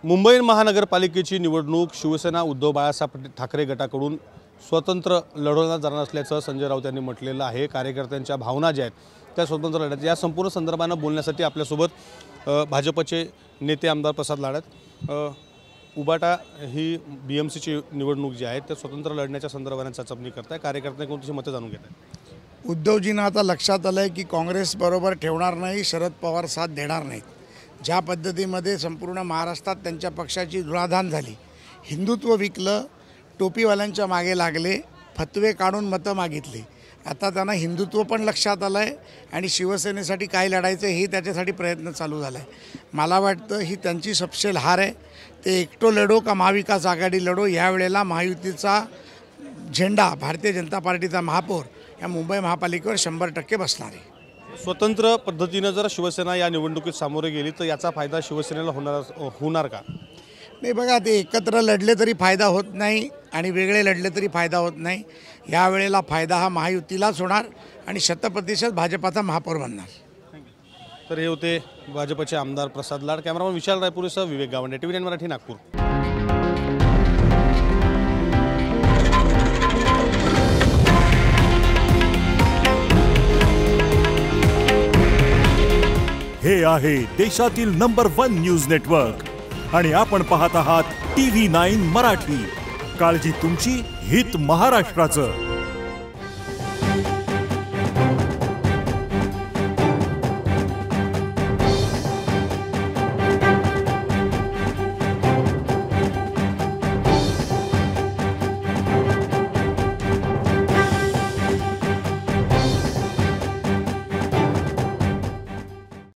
मुंबई महानगरपालिकेची निवडणूक शिवसेना उद्धव बाळासाहेब ठाकरे गटाकडून स्वतंत्र लढवण्यात जाणार असल्याचं संजय राऊत यांनी म्हटलेलं आहे। कार्यकर्त्यांच्या भावना ज्या आहेत त्या स्वतंत्र लढत या संपूर्ण संदर्भाने बोलण्यासाठी आपल्यासोबत भाजपचे नेते आमदार प्रसाद लाड आहेत। उबाटा ही बीएमसीची निवडणूक जी आहे त्या स्वतंत्र लढण्याच्या संदर्भाने चाचपणी करताय। कार्यकर्त्यांकडून तुझी मतं जाणून घेत आहेत। उद्धवजींना आता लक्षात आलं आहे की काँग्रेस बरोबर ठेवणार नाही, शरद पवार साथ देणार नाहीत। ज्या पद्धतीमध्ये संपूर्ण महाराष्ट्रात त्यांच्या पक्षाची धुळाधान झाली, हिंदुत्व विकलं, टोपीवाल्यांच्या मागे लागले, फतवे काढून मतं मागितली। आता त्यांना हिंदुत्व पण लक्षात आलं आहे आणि शिवसेनेसाठी काय लढायचं हे त्याच्यासाठी प्रयत्न चालू झाला आहे। मला वाटतं ही त्यांची सपशेल हार आहे। ते एकटो लढो का महाविकास आघाडी लढो, यावेळेला महायुतीचा झेंडा भारतीय जनता पार्टीचा महापौर या मुंबई महापालिकेवर 100% बसणार आहे। स्वतंत्र पद्धतीने जर शिवसेना या निवडणुकीत सामोरे गेली तर याचा फायदा शिवसेनेला होणार का? नाही बघा, ते एकत्र लढले तरी फायदा होत नाही आणि वेगळे लढले तरी फायदा होत नाही। यावेळेला फायदा हा महायुतीलाच होणार आणि 100% भाजपाचा महापौर बनणार। तर हे होते भाजपचे आमदार प्रसाद लाड। कॅमेरामन विशाल रायपुरेसह विवेक गावंडे, TV9 मराठी, नागपूर। हे आहे देशातील नंबर 1 न्यूज नेटवर्क आणि आपण पाहत आहात TV9 मराठी। काळजी तुमची, हित महाराष्ट्राचं।